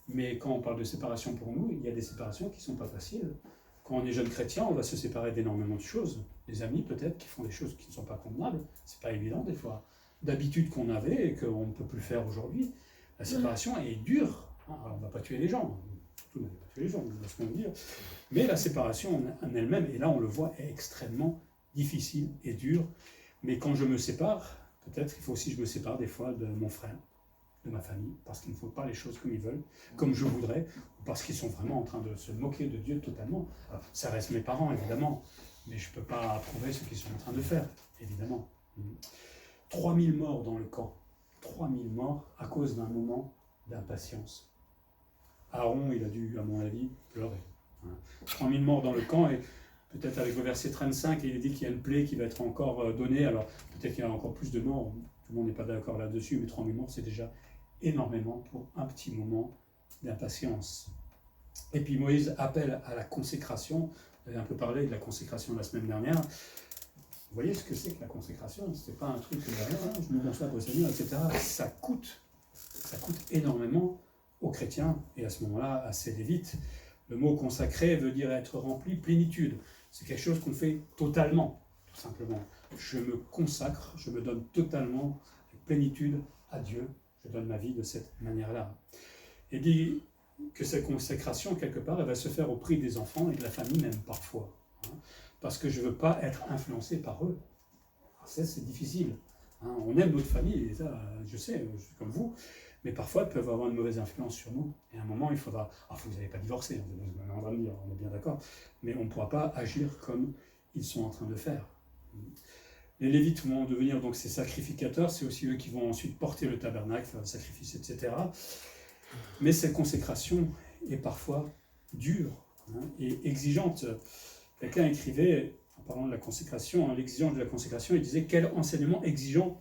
[SPEAKER 1] mais quand on parle de séparation pour nous, il y a des séparations qui ne sont pas faciles. Quand on est jeune chrétien, on va se séparer d'énormément de choses. Des amis peut-être qui font des choses qui ne sont pas convenables, c'est pas évident des fois. D'habitude qu'on avait et qu'on ne peut plus faire aujourd'hui. La séparation est dure. Alors, on ne va pas tuer les gens, surtout on ne va pas tuer les gens, c'est ce qu'on veut dire. Mais la séparation en elle-même, et là on le voit, est extrêmement difficile et dure. Mais quand je me sépare, peut-être il faut aussi que je me sépare des fois de mon frère, de ma famille, parce qu'ils ne font pas les choses comme ils veulent, comme je voudrais, ou parce qu'ils sont vraiment en train de se moquer de Dieu totalement. Alors, ça reste mes parents, évidemment, mais je ne peux pas approuver ce qu'ils sont en train de faire, évidemment. 3000 morts dans le camp, 3000 morts à cause d'un moment d'impatience. Aaron, il a dû, à mon avis, pleurer. 3000 morts dans le camp, et peut-être avec le verset 35, il est dit qu'il y a une plaie qui va être encore donnée, alors peut-être qu'il y a encore plus de morts, tout le monde n'est pas d'accord là-dessus, mais 3000 morts, c'est déjà énormément pour un petit moment d'impatience. Et puis Moïse appelle à la consécration. Vous avez un peu parlé de la consécration la semaine dernière. Vous voyez ce que c'est que la consécration? Ce n'est pas un truc derrière, je me consacre au Seigneur, etc. Ça coûte énormément aux chrétiens, et à ce moment-là, à ces Lévites. Le mot consacré veut dire être rempli, plénitude. C'est quelque chose qu'on fait totalement, tout simplement. Je me consacre, je me donne totalement avec plénitude à Dieu. Je donne ma vie de cette manière-là. Et dit que cette consécration, quelque part, elle va se faire au prix des enfants et de la famille, même parfois. Parce que je ne veux pas être influencé par eux. Alors ça, c'est difficile. On aime notre famille, et ça, je sais, je suis comme vous, mais parfois, ils peuvent avoir une mauvaise influence sur nous. Et à un moment, il faudra... Alors, vous n'avez pas divorcé, on va me dire, on est bien d'accord, mais on ne pourra pas agir comme ils sont en train de faire. Les Lévites vont devenir donc ces sacrificateurs, c'est aussi eux qui vont ensuite porter le tabernacle, faire le sacrifice, etc. Mais cette consécration est parfois dure et exigeante. Quelqu'un écrivait, en parlant de la consécration, l'exigence de la consécration, il disait « Quel enseignement exigeant !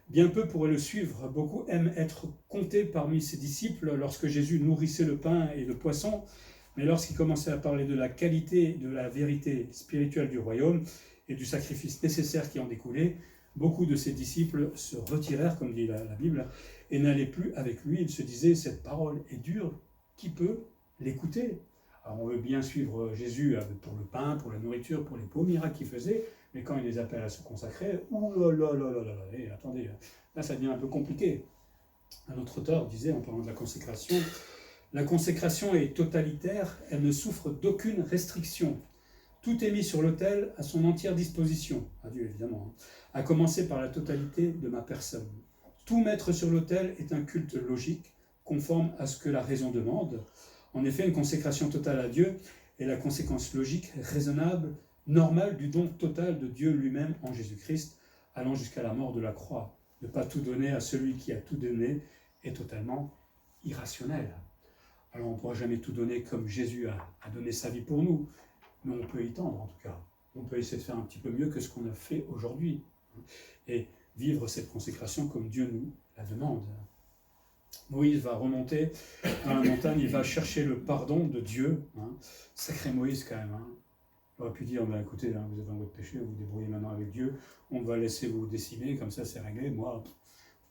[SPEAKER 1] Bien peu pourraient le suivre. Beaucoup aiment être comptés parmi ses disciples lorsque Jésus nourrissait le pain et le poisson, mais lorsqu'il commençait à parler de la qualité, de la vérité spirituelle du royaume et du sacrifice nécessaire qui en découlait, beaucoup de ses disciples se retirèrent, comme dit la Bible, et n'allaient plus avec lui. Ils se disaient « Cette parole est dure, qui peut l'écouter ?» Alors on veut bien suivre Jésus pour le pain, pour la nourriture, pour les beaux miracles qu'il faisait, mais quand il les appelle à se consacrer, attendez, là ça devient un peu compliqué. Un autre auteur disait, en parlant de la consécration est totalitaire, elle ne souffre d'aucune restriction. Tout est mis sur l'autel à son entière disposition, à Dieu évidemment, à commencer par la totalité de ma personne. Tout mettre sur l'autel est un culte logique, conforme à ce que la raison demande. En effet, une consécration totale à Dieu est la conséquence logique, raisonnable, normale du don total de Dieu lui-même en Jésus-Christ, allant jusqu'à la mort de la croix. Ne pas tout donner à celui qui a tout donné est totalement irrationnel. Alors on ne pourra jamais tout donner comme Jésus a donné sa vie pour nous, mais on peut y tendre en tout cas. On peut essayer de faire un petit peu mieux que ce qu'on a fait aujourd'hui et vivre cette consécration comme Dieu nous la demande. Moïse va remonter à la montagne, il va chercher le pardon de Dieu. Sacré Moïse quand même. On aurait pu dire, écoutez, vous êtes dans votre péché, vous vous débrouillez maintenant avec Dieu, on va laisser vous décimer, comme ça c'est réglé, moi.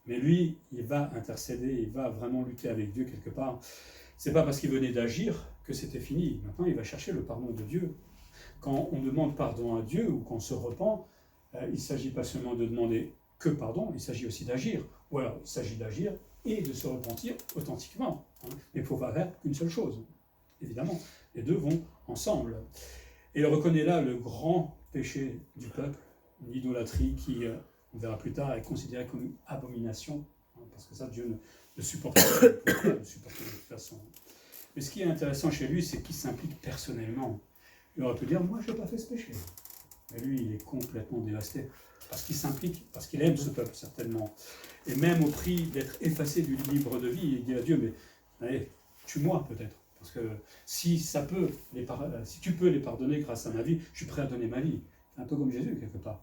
[SPEAKER 1] Mais lui, il va intercéder, il va vraiment lutter avec Dieu quelque part. C'est pas parce qu'il venait d'agir que c'était fini. Maintenant, il va chercher le pardon de Dieu. Quand on demande pardon à Dieu ou qu'on se repent, il ne s'agit pas seulement de demander que pardon, il s'agit aussi d'agir. Ou alors, il s'agit d'agir et de se repentir authentiquement. Mais il faut pas faire qu'une seule chose, évidemment. Les deux vont ensemble. Et il reconnaît là le grand péché du peuple, une idolâtrie qui, on verra plus tard, est considérée comme une abomination, parce que ça, Dieu ne supporte pas, il ne peut pas le supporter de toute façon. Mais ce qui est intéressant chez lui, c'est qu'il s'implique personnellement. Il aurait pu dire, moi, je n'ai pas fait ce péché. Mais lui, il est complètement dévasté. parce qu'il s'implique, parce qu'il aime ce peuple, certainement. Et même au prix d'être effacé du livre de vie, il dit à Dieu, mais allez, tue-moi peut-être. Parce que si tu peux les pardonner grâce à ma vie, je suis prêt à donner ma vie. Un peu comme Jésus, quelque part.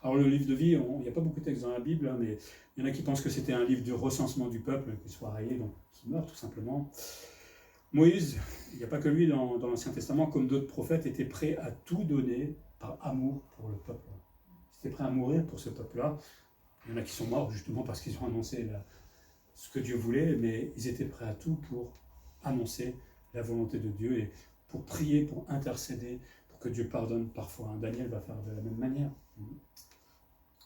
[SPEAKER 1] Alors le livre de vie, il n'y a pas beaucoup de textes dans la Bible, mais il y en a qui pensent que c'était un livre du recensement du peuple, qui soit rayé, donc qui meurt tout simplement. Moïse, il n'y a pas que lui dans l'Ancien Testament, comme d'autres prophètes, était prêt à tout donner par amour pour le peuple. Ils étaient prêts à mourir pour ce peuple-là. Il y en a qui sont morts justement parce qu'ils ont annoncé ce que Dieu voulait, mais ils étaient prêts à tout pour annoncer la volonté de Dieu et pour prier, pour intercéder, pour que Dieu pardonne parfois. Daniel va faire de la même manière.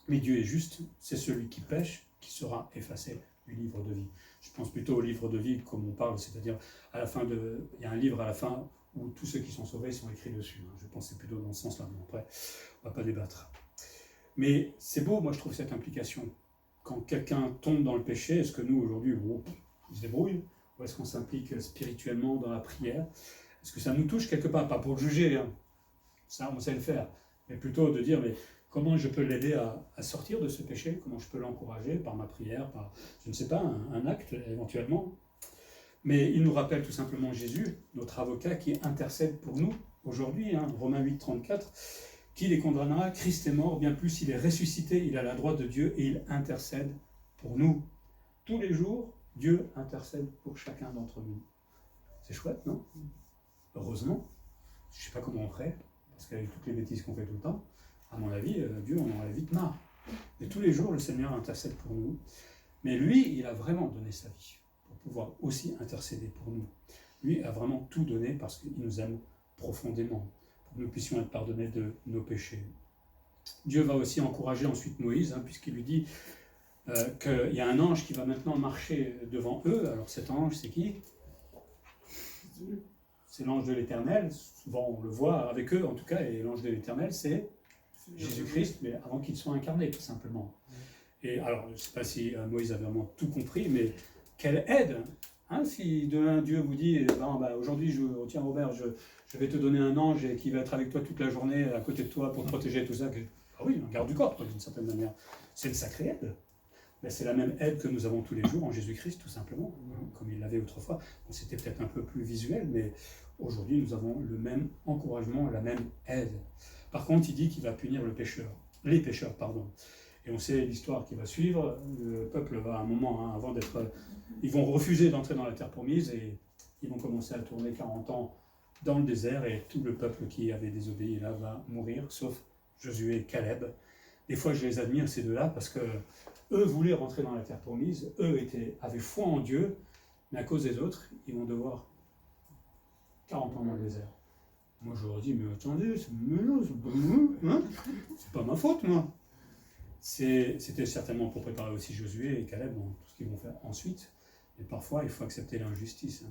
[SPEAKER 1] Mais Dieu est juste, c'est celui qui pêche qui sera effacé du livre de vie. Je pense plutôt au livre de vie comme on parle, c'est-à-dire à la fin il y a un livre à la fin où tous ceux qui sont sauvés sont écrits dessus. Je pense que c'est plutôt dans ce sens-là, mais après, on ne va pas débattre. Mais c'est beau, moi je trouve cette implication. Quand quelqu'un tombe dans le péché, est-ce que nous aujourd'hui, on se débrouille? Ou est-ce qu'on s'implique spirituellement dans la prière? Est-ce que ça nous touche quelque part? Pas pour le juger, hein. Ça on sait le faire, mais plutôt de dire, mais comment je peux l'aider à sortir de ce péché? Comment je peux l'encourager par ma prière, par, je ne sais pas, un acte éventuellement? Mais il nous rappelle tout simplement Jésus, notre avocat, qui intercède pour nous aujourd'hui, Romains 8, 34, qui les condamnera? Christ est mort, bien plus, il est ressuscité, il est à la droite de Dieu et il intercède pour nous. Tous les jours, Dieu intercède pour chacun d'entre nous. C'est chouette, non? Heureusement. Je ne sais pas comment on ferait, parce qu'avec toutes les bêtises qu'on fait tout le temps, à mon avis, Dieu en aurait vite marre. Mais tous les jours, le Seigneur intercède pour nous. Mais lui, il a vraiment donné sa vie pour pouvoir aussi intercéder pour nous. Lui a vraiment tout donné parce qu'il nous aime profondément, pour que nous puissions être pardonnés de nos péchés. Dieu va aussi encourager ensuite Moïse, puisqu'il lui dit qu'il y a un ange qui va maintenant marcher devant eux. Alors cet ange, c'est qui? C'est l'ange de l'Éternel. Souvent, on le voit avec eux, en tout cas, et l'ange de l'Éternel, c'est Jésus-Christ, mais avant qu'il soit incarné, tout simplement. Et alors, je ne sais pas si Moïse a vraiment tout compris, mais quelle aide, si demain Dieu vous dit, aujourd'hui, tiens Robert, je vais te donner un ange qui va être avec toi toute la journée, à côté de toi, pour te protéger, tout ça. Oui, un garde du corps, d'une certaine manière. C'est une sacrée aide. Mais c'est la même aide que nous avons tous les jours en Jésus-Christ, tout simplement, comme il l'avait autrefois. Bon, c'était peut-être un peu plus visuel, mais aujourd'hui, nous avons le même encouragement, la même aide. Par contre, il dit qu'il va punir les pécheurs. Et on sait l'histoire qui va suivre. Le peuple va à un moment, avant d'être... Ils vont refuser d'entrer dans la terre promise et ils vont commencer à tourner 40 ans dans le désert et tout le peuple qui avait désobéi là va mourir, sauf Josué et Caleb. Des fois, je les admire, ces deux-là, parce que eux voulaient rentrer dans la terre promise, eux avaient foi en Dieu, mais à cause des autres, ils vont devoir 40 ans dans le désert. Moi, je leur dis, mais attendez, c'est pas ma faute, moi. C'était certainement pour préparer aussi Josué et Caleb dans tout ce qu'ils vont faire ensuite. Mais parfois, il faut accepter l'injustice.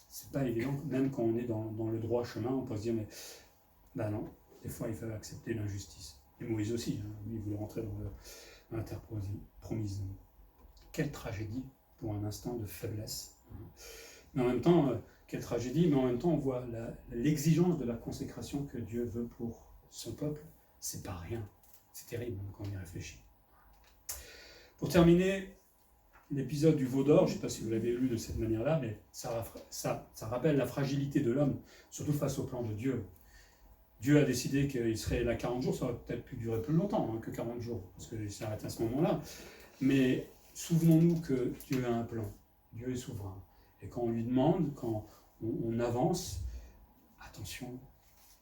[SPEAKER 1] C'est pas évident, même quand on est dans le droit chemin, on peut se dire, mais non, des fois, il faut accepter l'injustice. Et Moïse aussi, lui, il voulait rentrer dans la terre promise. Quelle tragédie pour un instant de faiblesse. Mais en même temps, quelle tragédie, mais en même temps, on voit l'exigence de la consécration que Dieu veut pour son peuple. C'est pas rien. C'est terrible quand on y réfléchit. Pour terminer, l'épisode du veau d'or, je ne sais pas si vous l'avez lu de cette manière-là, mais ça rappelle la fragilité de l'homme, surtout face au plan de Dieu. Dieu a décidé qu'il serait là 40 jours, ça aurait peut-être pu durer plus longtemps que 40 jours, parce qu'il s'arrête à ce moment-là. Mais souvenons-nous que Dieu a un plan, Dieu est souverain. Et quand on lui demande, quand on avance, attention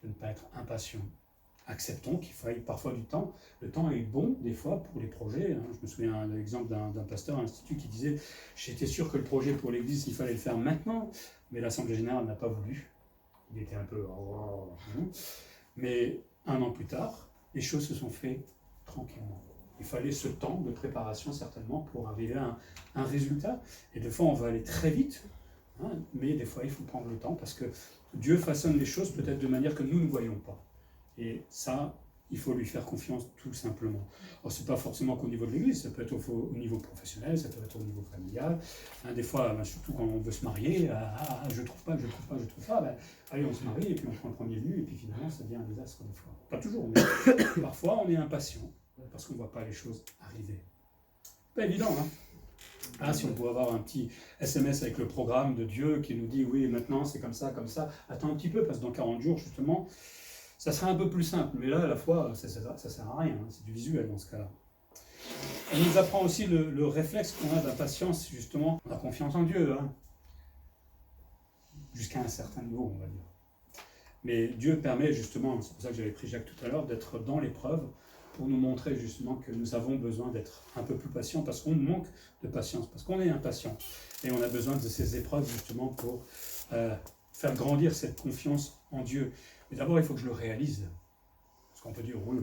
[SPEAKER 1] de ne pas être impatient. Acceptons qu'il faille parfois du temps. Le temps est bon, des fois, pour les projets. Je me souviens de l'exemple d'un pasteur à l'Institut qui disait « J'étais sûr que le projet pour l'Église, il fallait le faire maintenant, mais l'Assemblée Générale n'a pas voulu. » Il était un peu... Mais un an plus tard, les choses se sont faites tranquillement. Il fallait ce temps de préparation, certainement, pour arriver à un résultat. Et des fois, on va aller très vite, mais des fois, il faut prendre le temps, parce que Dieu façonne les choses peut-être de manière que nous ne voyons pas. Et ça, il faut lui faire confiance tout simplement. Alors, ce n'est pas forcément qu'au niveau de l'Église, ça peut être au niveau professionnel, ça peut être au niveau familial. Des fois, surtout quand on veut se marier, je trouve pas. Allez, on se marie et puis on prend le premier venu et puis finalement, ça devient un désastre des fois. Pas toujours, mais parfois on est impatient. parce qu'on ne voit pas les choses arriver. Pas évident, hein? Ah, si on pouvait avoir un petit SMS avec le programme de Dieu qui nous dit oui, maintenant c'est comme ça, attends un petit peu, parce que dans 40 jours, justement, ça serait un peu plus simple. Mais là, à la fois, ça sert à rien, hein, c'est du visuel dans ce cas-là. On nous apprend aussi le réflexe qu'on a d'impatience, justement, on a confiance en Dieu, hein, jusqu'à un certain niveau, on va dire. Mais Dieu permet justement, c'est pour ça que j'avais pris Jacques tout à l'heure, d'être dans l'épreuve, pour nous montrer justement que nous avons besoin d'être un peu plus patients, parce qu'on manque de patience, parce qu'on est impatient. Et on a besoin de ces épreuves justement pour faire grandir cette confiance en Dieu. Mais d'abord, il faut que je le réalise. Parce qu'on peut dire, oui,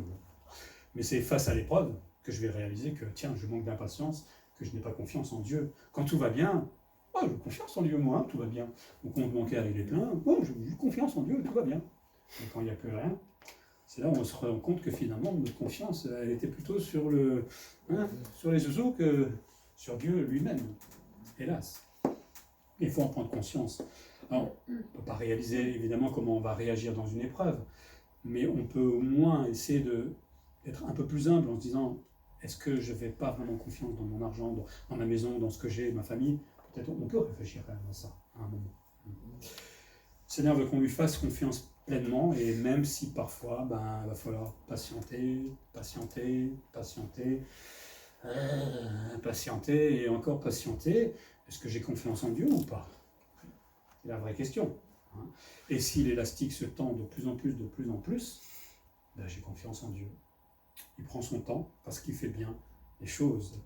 [SPEAKER 1] mais c'est face à l'épreuve que je vais réaliser que, tiens, je manque d'impatience, que je n'ai pas confiance en Dieu. Quand tout va bien, oh, j'ai confiance en Dieu, moi, tout va bien. Mon compte bancaire, il est plein, oh, j'ai confiance en Dieu, tout va bien. Et quand il n'y a plus rien, c'est là où on se rend compte que finalement, notre confiance, elle était plutôt sur les oiseaux que sur Dieu lui-même, hélas. Il faut en prendre conscience. Alors, on ne peut pas réaliser évidemment comment on va réagir dans une épreuve, mais on peut au moins essayer d'être un peu plus humble en se disant, est-ce que je ne fais pas vraiment confiance dans mon argent, dans ma maison, dans ce que j'ai, ma famille? Peut-être on peut réfléchir quand même à ça, à un moment. Le Seigneur veut qu'on lui fasse confiance pleinement, et même si parfois, il va falloir patienter, et encore patienter. Est-ce que j'ai confiance en Dieu ou pas? C'est la vraie question. Hein. Et si l'élastique se tend de plus en plus, j'ai confiance en Dieu. Il prend son temps parce qu'il fait bien les choses.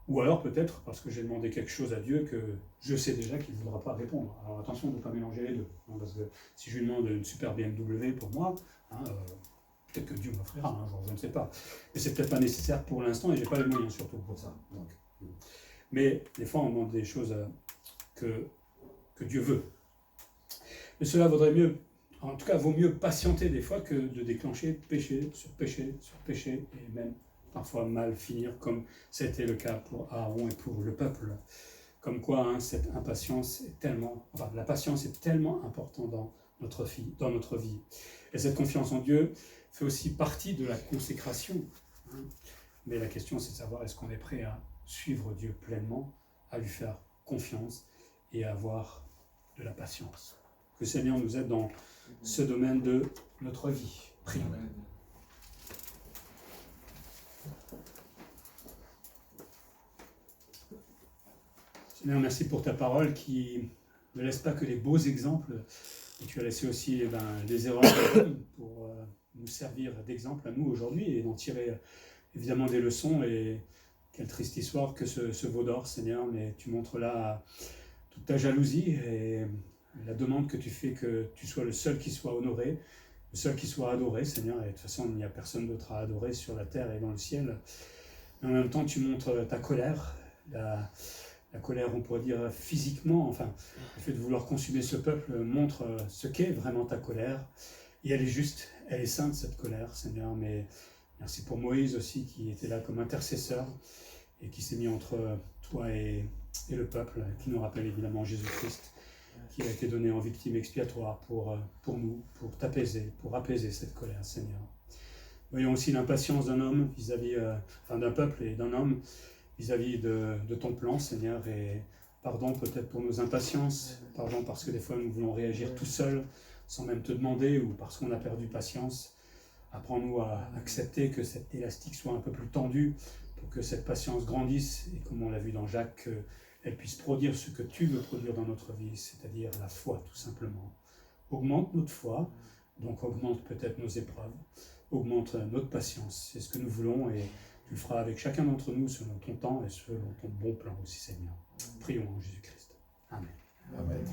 [SPEAKER 1] Ou alors peut-être parce que j'ai demandé quelque chose à Dieu que je sais déjà qu'il ne voudra pas répondre. Alors attention de ne pas mélanger les deux. Hein, parce que si je lui demande une super BMW pour moi, peut-être que Dieu m'offrira, je ne sais pas. Mais c'est peut-être pas nécessaire pour l'instant et je n'ai pas les moyens surtout pour ça. Donc. Mais des fois on demande des choses que Dieu veut. Mais cela vaudrait mieux, en tout cas vaut mieux patienter des fois que de déclencher péché sur péché sur péché et même parfois mal finir, comme c'était le cas pour Aaron et pour le peuple. Comme quoi, cette impatience est tellement, la patience est tellement importante dans notre vie. Et cette confiance en Dieu fait aussi partie de la consécration. Mais la question, c'est de savoir, est-ce qu'on est prêt à suivre Dieu pleinement, à lui faire confiance et à avoir de la patience. Que le Seigneur nous aide dans ce domaine de notre vie. Prions. Seigneur, merci pour ta parole qui ne laisse pas que les beaux exemples, et tu as laissé aussi les erreurs pour nous servir d'exemple à nous aujourd'hui et d'en tirer évidemment des leçons. Et quelle triste histoire que ce veau d'or, Seigneur, mais tu montres là toute ta jalousie et la demande que tu fais que tu sois le seul qui soit honoré, le seul qui soit adoré, Seigneur. Et de toute façon, il n'y a personne d'autre à adorer sur la terre et dans le ciel. Mais en même temps, tu montres ta colère, la colère, on pourrait dire physiquement, le fait de vouloir consumer ce peuple montre ce qu'est vraiment ta colère. Et elle est juste, elle est sainte, cette colère, Seigneur. Mais merci pour Moïse aussi, qui était là comme intercesseur et qui s'est mis entre toi et le peuple, qui nous rappelle évidemment Jésus-Christ, qui a été donné en victime expiatoire pour nous, pour t'apaiser, pour apaiser cette colère, Seigneur. Voyons aussi l'impatience d'un homme vis-à-vis, d'un peuple et d'un homme vis-à-vis de ton plan, Seigneur, et pardon peut-être pour nos impatiences, pardon parce que des fois nous voulons réagir tout seuls, sans même te demander, ou parce qu'on a perdu patience. Apprends-nous à accepter que cet élastique soit un peu plus tendu, pour que cette patience grandisse, et comme on l'a vu dans Jacques, qu'elle puisse produire ce que tu veux produire dans notre vie, c'est-à-dire la foi, tout simplement. Augmente notre foi, donc augmente peut-être nos épreuves, augmente notre patience, c'est ce que nous voulons, et tu le feras avec chacun d'entre nous selon ton temps et selon ton bon plan aussi, Seigneur. Prions en Jésus-Christ. Amen.
[SPEAKER 2] Amen.